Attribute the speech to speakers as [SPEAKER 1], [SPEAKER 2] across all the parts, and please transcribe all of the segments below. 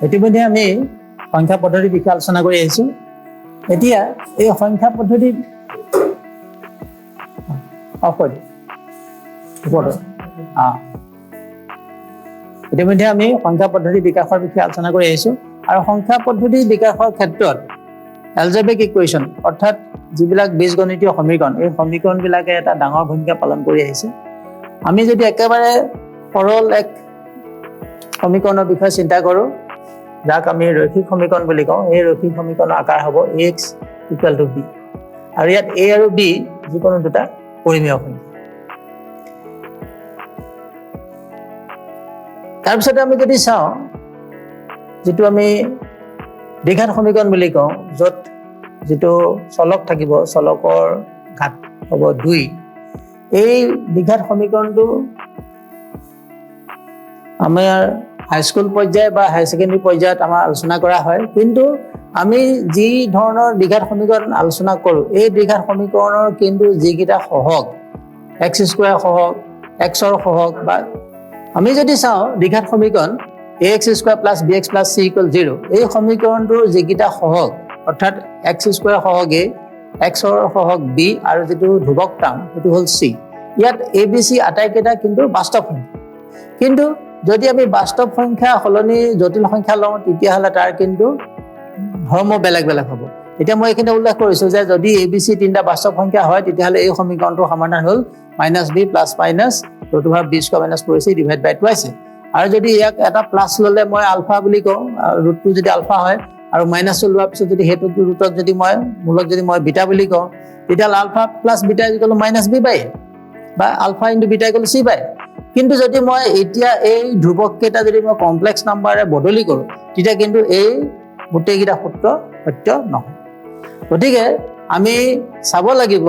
[SPEAKER 1] ইতিমধ্যে আমি সংখ্যা পদ্ধতিৰ বিষয়ে আলোচনা কৰি আহিছো। এতিয়া এই সংখ্যা পদ্ধতি ইতিমধ্যে আমি সংখ্যা পদ্ধতি বিকাশৰ বিষয়ে আলোচনা কৰি আহিছো আৰু সংখ্যা পদ্ধতি বিকাশৰ ক্ষেত্ৰত এলজেব্ৰিক ইকুৱেশ্যন অৰ্থাৎ যিবিলাক বীজগণিতীয় সমীকৰণ, এই সমীকৰণবিলাকে এটা ডাঙৰ ভূমিকা পালন কৰি আহিছে। আমি যদি একেবাৰে সৰল এক সমীকৰণৰ বিষয়ে চিন্তা কৰোঁ, যাক আমি ৰৈখিক সমীকৰণ বুলি কওঁ, এই ৰৈখিক সমীকৰণৰ আকাৰ হ'ব x = b আৰু ইয়াত a আৰু b যিকোনো দুটা পৰিমেয় সংখ্যা। তাৰপিছতে আমি যদি চাওঁ, যিটো আমি দ্বিঘাত সমীকৰণ বুলি কওঁ, য'ত যিটো চলক থাকিব, চলকৰ ঘাত হ'ব 2, এই দ্বিঘাত সমীকৰণটো আমাৰ হাইস্কুল পৰ্যায় বা হায়াৰ ছেকেণ্ডেৰী পৰ্যায়ত আমাৰ আলোচনা কৰা হয়। কিন্তু আমি যি ধৰণৰ দ্বিঘাত সমীকৰণ আলোচনা কৰোঁ, এই দ্বিঘাত সমীকৰণৰ কিন্তু যিকেইটা সহগ, x² সহগ, x ৰ সহগ, বা আমি যদি চাওঁ দ্বিঘাত সমীকৰণ ax² + bx + c = 0, এই সমীকৰণটোৰ যিকেইটা সহগ অৰ্থাৎ x² সহগ a, x ৰ সহগ b আৰু যিটো ধ্ৰুৱক টাৰ্ম সেইটো হ'ল c, ইয়াত a b c আটাইকেইটা কিন্তু বাস্তৱ সংখ্যা। কিন্তু যদি আমি বাস্তৱ সংখ্যা সলনি জটিল সংখ্যা লওঁ, তেতিয়াহ'লে তাৰ কিন্তু ধৰ্ম বেলেগ বেলেগ হ'ব। এতিয়া মই এইখিনি উল্লেখ কৰিছোঁ যে যদি a b c তিনিটা বাস্তৱ সংখ্যা হয়, তেতিয়াহ'লে এই সমীকৰণটোৰ সমাধান হ'ল -b + (-b² - 4ac) / 2ac। আৰু যদি ইয়াক এটা প্লাছ ল'লে মই আলফা বুলি কওঁ, ৰুটটো যদি আলফা হয়, আৰু মাইনাছটো লোৱাৰ পিছত যদি সেইটো ৰুটক যদি মই মূলক যদি মই বিটা বুলি কওঁ, তেতিয়াহ'লে আলফা প্লাছ বিটা = -b/a বা আলফা × বিটা = c/a। কিন্তু যদি মই এতিয়া এই ধ্ৰুৱককেইটা যদি মই কমপ্লেক্স নাম্বাৰে বদলি কৰোঁ, তেতিয়া কিন্তু এই গোটেইকেইটা সূত্ৰ সত্য নহয়। গতিকে আমি চাব লাগিব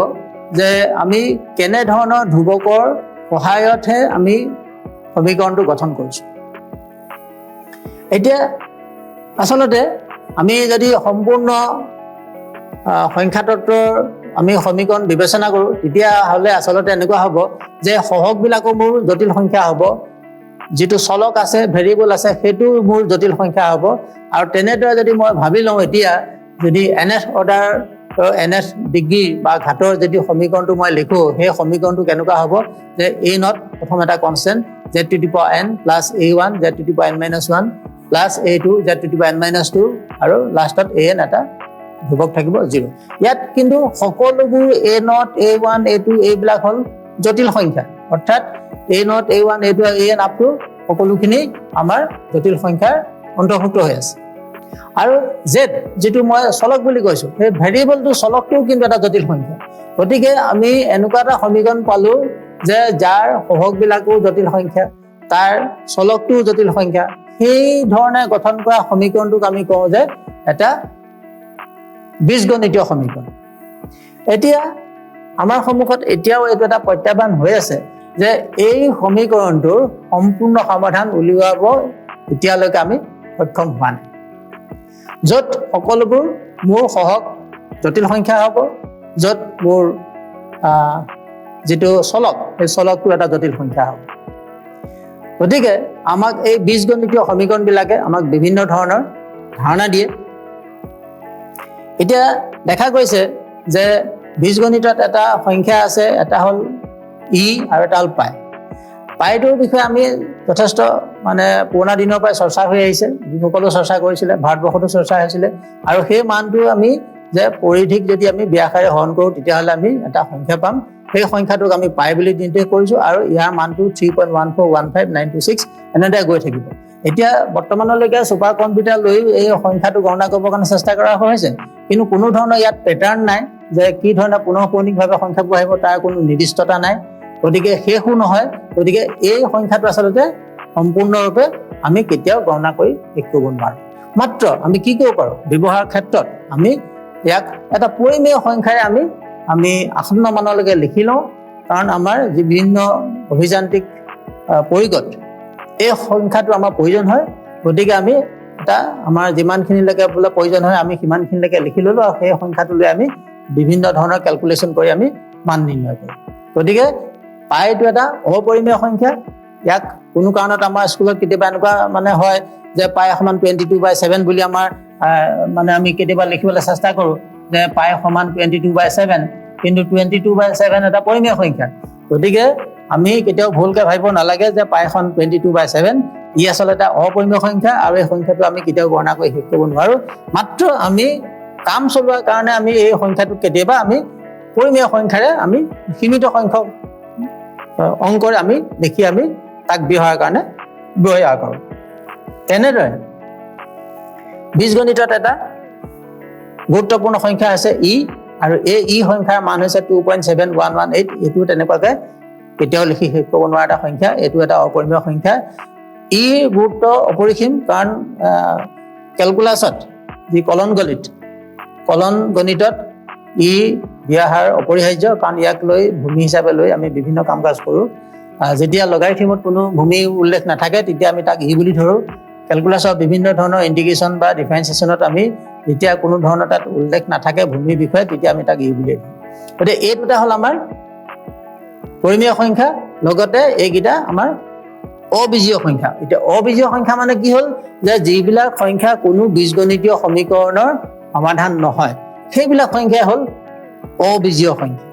[SPEAKER 1] যে আমি কেনেধৰণৰ ধ্ৰুৱকৰ সহায়তহে আমি সমীকৰণটো গঠন কৰিছোঁ। এতিয়া আচলতে আমি যদি সম্পূৰ্ণ সংখ্যা তত্ত্বৰ আমি সমীকৰণ বিবেচনা কৰোঁ, তেতিয়াহ'লে আচলতে এনেকুৱা হ'ব যে সহগবিলাকো মোৰ জটিল সংখ্যা হ'ব, যিটো চলক আছে, ভেৰিয়েবল আছে, সেইটো মোৰ জটিল সংখ্যা হ'ব। আৰু তেনেদৰে যদি মই ভাবি লওঁ, এতিয়া যদি nth অৰ্ডাৰ nth ডিগ্ৰী বা ঘাতৰ যদি সমীকৰণটো মই লিখোঁ, সেই সমীকৰণটো কেনেকুৱা হ'ব যে a0 প্ৰথম এটা constant z⁴n + a1 z⁴n-1 + a2 z⁴n-2 আৰু লাষ্টত an এটা ধ্ৰুৱক থাকিব 0। ইয়াত কিন্তু সকলোবোৰ a0, a1, a2 এইবিলাক হ'ল জটিল সংখ্যা, অৰ্থাৎ a0, a1, a2, an up to সকলোখিনি আমাৰ জটিল সংখ্যাৰ অন্তৰ্ভুক্ত হৈ আছে। আৰু z যিটো মই চলক বুলি কৈছোঁ, সেই ভেৰিয়েবলটো চলকটোও কিন্তু এটা জটিল সংখ্যা। গতিকে আমি এনেকুৱা এটা সমীকৰণ পালোঁ যে যাৰ সহগবিলাকো জটিল সংখ্যা, তাৰ চলকটোও জটিল সংখ্যা, সেই ধৰণে গঠন কৰা সমীকৰণটোক আমি কওঁ যে এটা বীজগণিতীয় সমীকৰণ। এতিয়া আমাৰ সন্মুখত এতিয়াও এইটো এটা প্ৰত্যাহ্বান হৈ আছে যে এই সমীকৰণটোৰ সম্পূৰ্ণ সমাধান উলিয়াব এতিয়ালৈকে আমি সক্ষম হোৱা নাই, য'ত সকলোবোৰ মোৰ সহগ জটিল সংখ্যা হ'ব, য'ত মোৰ যিটো চলক, সেই চলকটো এটা জটিল সংখ্যা হ'ব। গতিকে আমাক এই বীজগণিতীয় সমীকৰণবিলাকে আমাক বিভিন্ন ধৰণৰ ধাৰণা দিয়ে। এতিয়া দেখা গৈছে যে বীজগণিতত এটা সংখ্যা আছে, এটা হ'ল ই আৰু এটা হ'ল পাই। পাইটোৰ বিষয়ে আমি যথেষ্ট পুৰণা দিনৰ পৰাই চৰ্চা হৈ আহিছে, যিসকলেও চৰ্চা কৰিছিলে, ভাৰতবৰ্ষতো চৰ্চা হৈছিলে। আৰু সেই মানটো আমি যে পৰিধিক যদি আমি ব্যাসাৰে হৰণ কৰোঁ, তেতিয়াহ'লে আমি এটা সংখ্যা পাম। সেই সংখ্যাটোক আমি পাই বুলি নিৰ্দেশ কৰিছোঁ, আৰু ইয়াৰ মানটো 3.1415926 এনেদৰে গৈ থাকিব। এতিয়া বৰ্তমানলৈকে ছুপাৰ কম্পিউটাৰ লৈ এই সংখ্যাটো গণনা কৰিবৰ কাৰণে চেষ্টা কৰা হৈছে, কিন্তু কোনো ধৰণৰ ইয়াত পেটাৰ্ণ নাই যে কি ধৰণে পুনঃপুৰণিকভাৱে সংখ্যাবোৰ আহিব, তাৰ কোনো নিৰ্দিষ্টতা নাই। গতিকে শেষো নহয়। গতিকে এই সংখ্যাটো আচলতে সম্পূৰ্ণৰূপে আমি কেতিয়াও গণনা কৰি শেষ কৰিব নোৱাৰোঁ। মাত্ৰ আমি কি কৰিব পাৰোঁ, ব্যৱহাৰৰ ক্ষেত্ৰত আমি ইয়াক এটা পৰিমেয় সংখ্যাৰে আমি আসন্ন মানলৈকে লিখি লওঁ, কাৰণ আমাৰ যি বিভিন্ন অভিযান্ত্ৰিক পৰিগত এই সংখ্যাটো আমাৰ প্ৰয়োজন হয়। গতিকে আমি এটা আমাৰ যিমানখিনিলৈকে বোলে প্ৰয়োজন হয়, আমি সিমানখিনিলৈকে লিখি ল'লোঁ, আৰু সেই সংখ্যাটো লৈ আমি বিভিন্ন ধৰণৰ কেলকুলেশ্যন কৰি আমি মান নিৰ্ণয় কৰোঁ। গতিকে পাইটো এটা অপৰিমেয় সংখ্যা, ইয়াক কোনো কাৰণত আমাৰ স্কুলত কেতিয়াবা এনেকুৱা মানে হয় যে পাই সমান 22/7 বুলি আমাৰ মানে আমি কেতিয়াবা লিখিবলৈ চেষ্টা কৰোঁ যে পাই সমান 22/7, কিন্তু 22/7 এটা পৰিমেয় সংখ্যা। গতিকে আমি কেতিয়াও ভুলকৈ ভাবিব নালাগে যে পাইখন 22/7, ই আচলতে এটা অপৰিমেয় সংখ্যা আৰু এই সংখ্যাটো আমি কেতিয়াও গণনা কৰি শেষ কৰিব নোৱাৰোঁ। মাত্ৰ আমি কাম চলোৱাৰ কাৰণে আমি এই সংখ্যাটো কেতিয়াবা আমি পৰিমেয় সংখ্যাৰে আমি সীমিত সংখ্যক অংকৰে আমি দেখি আমি তাক ব্যৱহাৰ কৰোঁ। তেনেদৰে বীজগণিতত এটা গুৰুত্বপূৰ্ণ সংখ্যা আছে ই, আৰু এই সংখ্যাৰ মান হৈছে 2.7118। এইটো তেনেকুৱাকৈ কেতিয়াও লিখি শেষ কৰিব নোৱাৰা এটা সংখ্যা। এইটো এটা অপৰিমেয় সংখ্যা। ই গুৰুত্ব অপৰিসীম, কাৰণ কেলকুলাছত যি কলন গণিতত ই দিয়াৰ হাৰ অপৰিহাৰ্য, কাৰণ ইয়াক লৈ ভূমি হিচাপে লৈ আমি বিভিন্ন কাম কাজ কৰোঁ। যেতিয়া লগাৰিথমত কোনো ভূমি উল্লেখ নাথাকে তেতিয়া আমি তাক ই বুলি ধৰোঁ। কেলকুলাছৰ বিভিন্ন ধৰণৰ ইণ্টিগ্ৰেশ্যন বা ডিফাৰেঞ্চিয়েশ্যনত আমি যেতিয়া কোনো ধৰণৰ তাত উল্লেখ নাথাকে ভূমিৰ বিষয়ে তেতিয়া আমি তাক ই বুলি ধৰোঁ। গতিকে এই দুটা হ'ল আমাৰ পৰিমেয় সংখ্যা, লগতে এইকেইটা আমাৰ অবীজীয় সংখ্যা। এতিয়া অবীজীয় সংখ্যা মানে কি হ'ল, যে যিবিলাক সংখ্যা কোনো বীজগণিতীয় সমীকৰণৰ সমাধান নহয় সেইবিলাক সংখ্যাই হ'ল অবীজীয় সংখ্যা।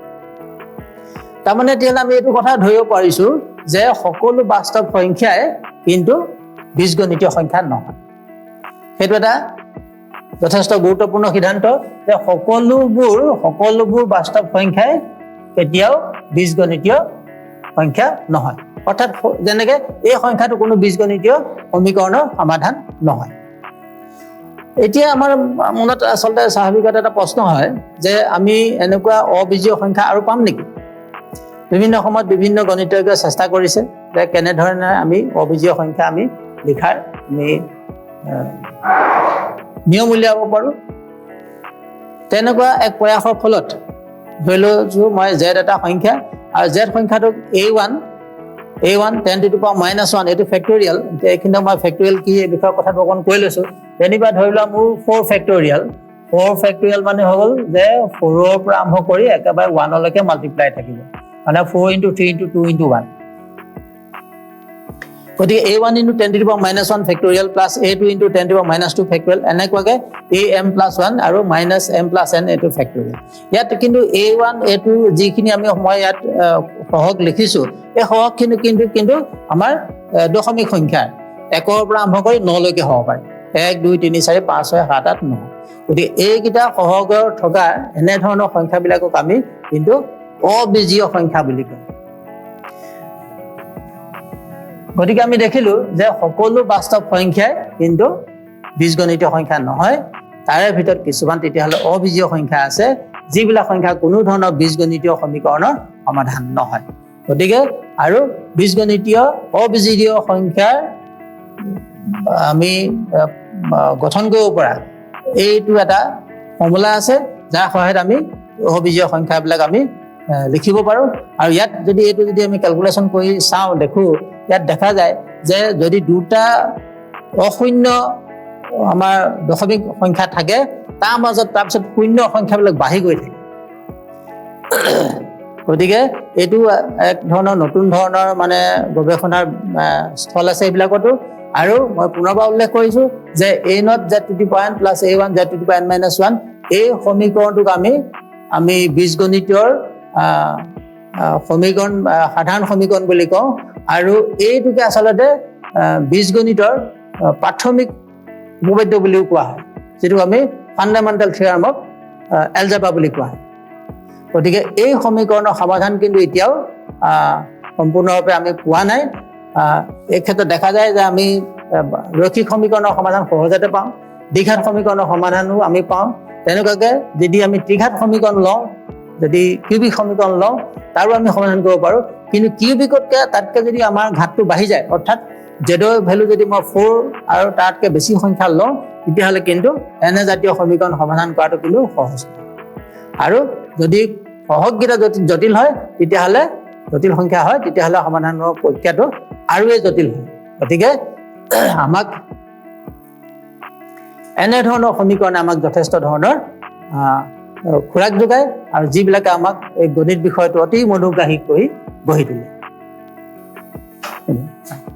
[SPEAKER 1] তাৰমানে তেতিয়াহ'লে আমি এইটো কথা ধৰিব পাৰিছোঁ যে সকলো বাস্তৱ সংখ্যাই কিন্তু বীজগণিতীয় সংখ্যা নহয়। সেইটো এটা যথেষ্ট গুৰুত্বপূৰ্ণ সিদ্ধান্ত যে সকলোবোৰ বাস্তৱ সংখ্যাই কেতিয়াও বীজগণিতীয় সংখ্যা নহয়। অৰ্থাৎ যেনেকৈ এই সংখ্যাটো কোনো বীজগণিতীয় সমীকৰণৰ সমাধান নহয়। এতিয়া আমাৰ মনত আচলতে স্বাভাৱিকতে এটা প্ৰশ্ন হয় যে আমি এনেকুৱা অবীজীয় সংখ্যা আৰু পাম নেকি? বিভিন্ন সময়ত বিভিন্ন গণিতজ্ঞই চেষ্টা কৰিছে যে কেনেধৰণে আমি অবীজীয় সংখ্যা আমি লিখাৰ আমি নিয়ম উলিয়াব পাৰোঁ। তেনেকুৱা এক প্ৰয়াসৰ ফলত ধৰি লৈছোঁ মই Z এটা সংখ্যা, আৰু Z সংখ্যাটোক A1 10 to the power -1, এইটো ফেক্টৰিয়েল। এতিয়া এইখিনি মই ফেক্টৰিয়েল কি এই বিষয়ে কথাটো অকণ কৈ লৈছোঁ। যেনিবা ধৰি লোৱা মোৰ 4 ফেক্টৰিয়েল মানে হ'ল যে 4ৰ পৰা আৰম্ভ কৰি একেবাৰে 1লৈকে মাল্টিপ্লাই থাকিব, মানে 4 × 3 × 2 × 1। গতিকে A1 × 10 to the power -1 factorial plus A2 × 10 to the power -2 factorial, এনেকুৱাকৈ AM+1 আৰু -M+n এইটো ফেক্টৰিয়েল। ইয়াত কিন্তু A1 A2 যিখিনি মই ইয়াত সহগ লিখিছোঁ, এই সহগখিনি কিন্তু আমাৰ দশমিক সংখ্যাৰ 1ৰ পৰা আৰম্ভ কৰি 9লৈকে হ'ব পাৰে। 1 2 3 4 5 6 7 8 9। গতিকে এইকেইটা সহগৰ থকা এনেধৰণৰ সংখ্যাবিলাকক আমি কিন্তু অবীজীয় সংখ্যা বুলি কওঁ। গতিকে আমি দেখিলোঁ যে সকলো বাস্তৱ সংখ্যাই কিন্তু বীজগণিতীয় সংখ্যা নহয়। তাৰে ভিতৰত কিছুমান তেতিয়াহ'লে অবীজীয় সংখ্যা আছে, যিবিলাক সংখ্যা কোনো ধৰণৰ বীজগণিতীয় সমীকৰণৰ সমাধান নহয়। গতিকে আৰু অবীজীয় সংখ্যাৰ আমি গঠন কৰিব পৰা এইটো এটা ফৰ্মুলা আছে, যাৰ সহায়ত আমি অবীজীয় সংখ্যাবিলাক আমি লিখিব পাৰোঁ। আৰু ইয়াত যদি আমি কেলকুলেশ্যন কৰি চাওঁ, ইয়াত দেখা যায় যে যদি দুটা অশূন্য আমাৰ দশমিক সংখ্যা থাকে, তাৰ মাজত তাৰপিছত শূন্য সংখ্যাবিলাক বাঢ়ি গৈ থাকে। গতিকে এইটো এক ধৰণৰ নতুন ধৰণৰ মানে গৱেষণাৰ স্থল আছে এইবিলাকতো। আৰু মই পুনৰবাৰ উল্লেখ কৰিছোঁ যে A0 Z to the power n plus A1 Z to the power n -1 এই সমীকৰণটোক আমি বীজগণিতৰ সমীকৰণ সাধাৰণ সমীকৰণ বুলি কওঁ। আৰু এইটোকে আচলতে বীজগণিতৰ প্ৰাথমিক উপপাদ্য বুলিও কোৱা হয়, যিটো আমি ফাণ্ডামেণ্টেল থিয়ৰম অফ এলজেব্ৰা বুলি কোৱা হয়। গতিকে এই সমীকৰণৰ সমাধান কিন্তু এতিয়াও সম্পূৰ্ণৰূপে আমি পোৱা নাই। এই ক্ষেত্ৰত দেখা যায় যে আমি ৰৈখিক সমীকৰণৰ সমাধান সহজতে পাওঁ, দ্বিঘাত সমীকৰণৰ সমাধানো আমি পাওঁ। তেনেকুৱাকৈ যদি আমি ত্ৰিঘাত সমীকৰণ লওঁ, যদি কিউবিক সমীকৰণ লওঁ, তাৰো আমি সমাধান কৰিব পাৰোঁ। কিন্তু কিউবিকতকৈ তাতকৈ যদি আমাৰ ঘাতটো বাঢ়ি যায়, অৰ্থাৎ জেডৰ ভেলু যদি মই 4 আৰু তাতকৈ বেছি সংখ্যা লওঁ, তেতিয়াহ'লে কিন্তু এনে জাতীয় সমীকৰণ সমাধান কৰাটো কিন্তু সহজ। আৰু যদি সহগকেইটা জটিল হয়, জটিল সংখ্যা হয়, তেতিয়াহ'লে সমাধানৰ প্ৰক্ৰিয়াটো আৰুৱে জটিল হয়। গতিকে আমাক এনেধৰণৰ সমীকৰণে আমাক যথেষ্ট ধৰণৰ খোৰাক যোগায়, আৰু যিবিলাকে আমাক এই গণিত বিষয়টো অতি মনোগ্ৰাহী কৰি গঢ়ি তোলে। ধন্যবাদ।